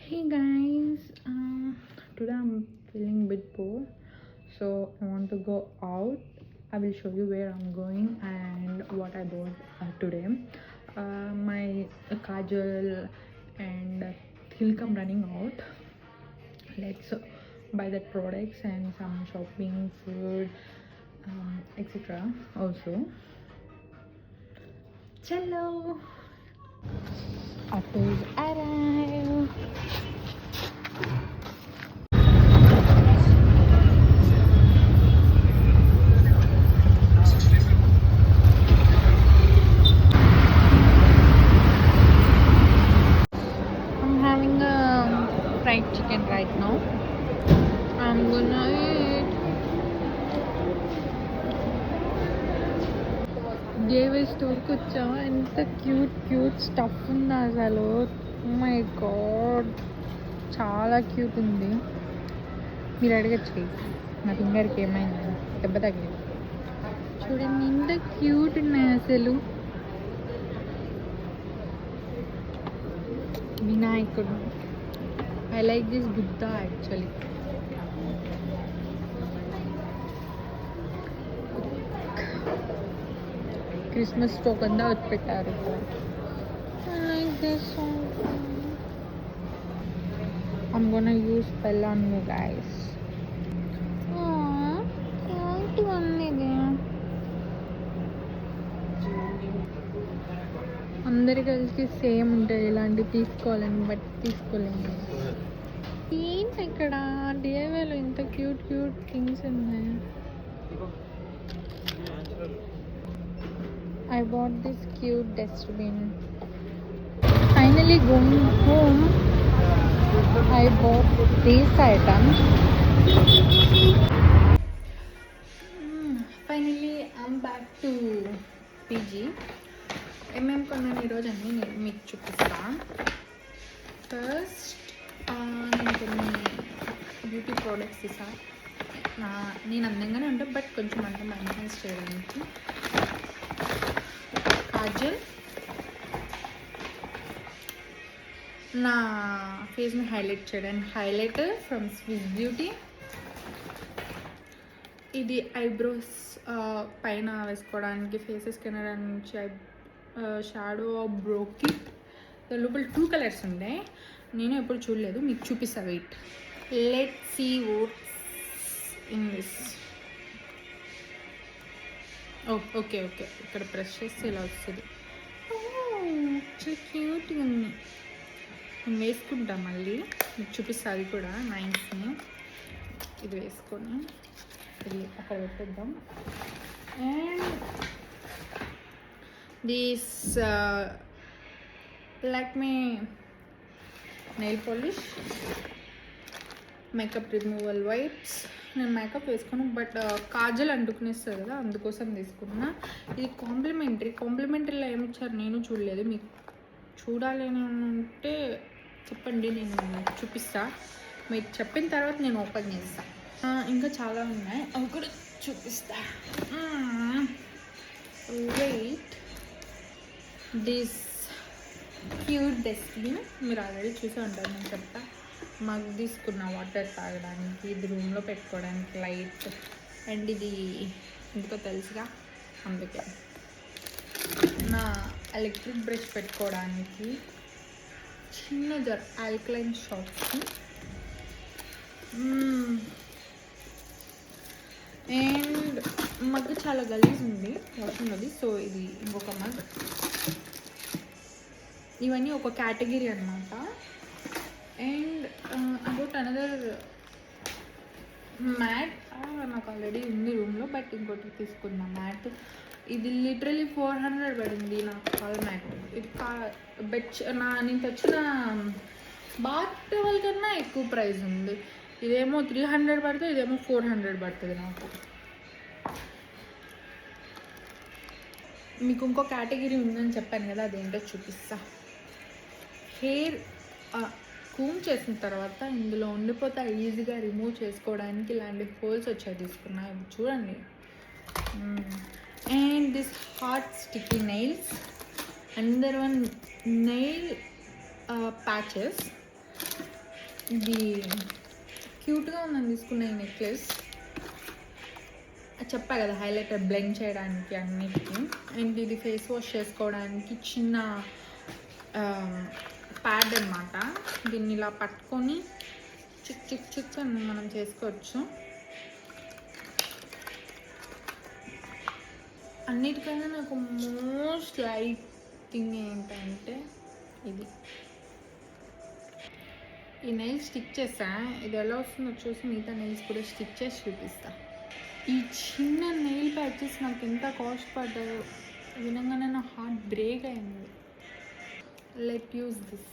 Hey guys, today I'm feeling a bit poor, so I want to go out. I will show you where I'm going and what I bought today. My kajal and Thilk I'm running out. Let's buy that products and some shopping, food, etc. Also, cello. Autos arrive. I'm having a fried chicken right now. I'm gonna eat. జేవే స్టోర్కి వచ్చాము. ఎంత cute stuff ఉంది అసలు. My God, చాలా cute ఉంది. మీరు అడగచ్చు నా ఫింగర్కి ఏమైంది, దెబ్బ తగిలింది. చూడండి ఎంత క్యూట్ ఉన్నాయి అసలు. వినాయకుడు. I like this Buddha actually. Christmas token దా వచ్చి పెట్టారు. I like this song. I'm gonna use spell on you guys. Cute ఉంది ఇది. అందరి కలిసి సేమ్ ఉంటుంది. ఇలాంటివి తీసుకోవాలని బట్ తీసుకోలేము. ఏంటి ఇక్కడ డిఐవేలో ఇంత క్యూట్ థింగ్స్ ఉన్నాయి. I bought this cute dustbin. Finally going home, I bought these items. Finally I'm back to PG. MM కొన్నాను ఈరోజు అన్నీ నేను మీకు చూపిస్తా. ఫస్ట్ నేను కొన్ని బ్యూటీ ప్రోడక్ట్స్ తీసా. నేను అందంగానే ఉంటాను బట్ కొంచెం అందం ఎన్హాన్స్ చేయడానికి. కాజల్, నా ఫేస్ని హైలైట్ చేయడానికి హైలైటర్ ఫ్రమ్ స్విస్ బ్యూటీ. ఇది ఐబ్రోస్ పైన వేసుకోవడానికి ఫేసెస్ కెనరా నుంచి షాడో బ్రోకి. లోపల 2 కలర్స్ ఉన్నాయి. నేను ఎప్పుడు చూడలేదు, మీకు చూపిస్తా. Wait, let see what's in this. Okay ఇక్కడ ప్రెస్ చేస్తే ఇలా వస్తుంది. చాలా క్యూట్గా ఉంది. నేను వేసుకుంటా, మళ్ళీ మీకు చూపిస్తా. అది కూడా నైన్స్ని ఇది వేసుకొని ఇది అక్కడ పెట్టేద్దాం. And this Lakme nail polish, makeup removal wipes. నేను మేకప్ వేసుకున్నాను బట్ కాజల్ అంటుకునేస్తుంది కదా, అందుకోసం తీసుకున్నా. ఇది కాంప్లిమెంటరీలో ఏమి ఇచ్చారు నేను చూడలేదు. మీకు చూడాలి అని అంటే చెప్పండి, నేను చూపిస్తా. మీరు చెప్పిన తర్వాత నేను ఓపెన్ చేస్తాను. ఇంకా చాలా ఉన్నాయి, అవి కూడా చూపిస్తా. వెయిట్, దిస్ క్యూట్ డస్ట్బిన్ మీరు ఆల్రెడీ చూసి ఉంటారు. నేను చెప్తా. మగ్ తీసుకున్న వాటర్ తాగడానికి, ఇది రూమ్లో పెట్టుకోవడానికి లైట్. అండ్ ఇది ఎందుకో తెలుసుగా, అందుకే. నా ఎలక్ట్రిక్ బ్రష్ పెట్టుకోవడానికి చిన్న ఆల్కలైన్ షాప్స్. అండ్ మగ్ చాలా గలీజ్ ఉంది వాషింగ్ అది, సో ఇది ఇంకొక మగ్. ఇవన్నీ ఒక కేటగిరీ అన్నమాట. అండ్ అబౌట్ అనదర్ మ్యాట్, నాకు ఆల్రెడీ ఉంది రూమ్లో బట్ ఇంకోటి తీసుకున్న మ్యాట్. ఇది లిటరలీ 400 పడింది నాకు కాల్ మ్యాట్. ఇది నేను తెచ్చిన బాత్ టవల్ కన్నా ఎక్కువ ప్రైస్ ఉంది. ఇదేమో 300 పడుతుంది, ఇదేమో 400 పడుతుంది నాకు. మీకు ఇంకో కేటగిరీ ఉందని చెప్పాను కదా, అదేంటో చూపిస్తా. హెయిర్ కూమ్ చేసిన తర్వాత ఇందులో ఉండిపోతే ఈజీగా రిమూవ్ చేసుకోవడానికి ఇలాంటి హోల్స్ వచ్చాయి తీసుకున్నాయి, చూడండి. And this hot sticky nails. another one nail patches. ఇది క్యూట్గా ఉందని తీసుకున్న ఈ నెక్లెస్. చెప్పా కదా హైలైటర్ బ్లెండ్ చేయడానికి అన్నిటికీ. అండ్ ఇది ఫేస్ వాష్ చేసుకోవడానికి చిన్న ప్యాడ్ అనమాట. దీన్ని ఇలా పట్టుకొని చిక్ చిక్ చిక్ అని మనం చేసుకోవచ్చు. అన్నిటికన్నా నాకు మోస్ట్ లైక్ థింగ్ ఏంటంటే ఇది. ఈ నెయిల్ స్టిక్ చేసా. ఇది ఎలా వస్తుందో చూసి మిగతా నెయిల్స్ కూడా స్టిక్ చేసి చూపిస్తా. ఈ చిన్న నెయిల్ ప్యాచెస్ నాకు ఎంత కాస్ట్ పడ్డాయో వినంగానే నా హార్ట్ బ్రేక్ అయింది. Let's use this.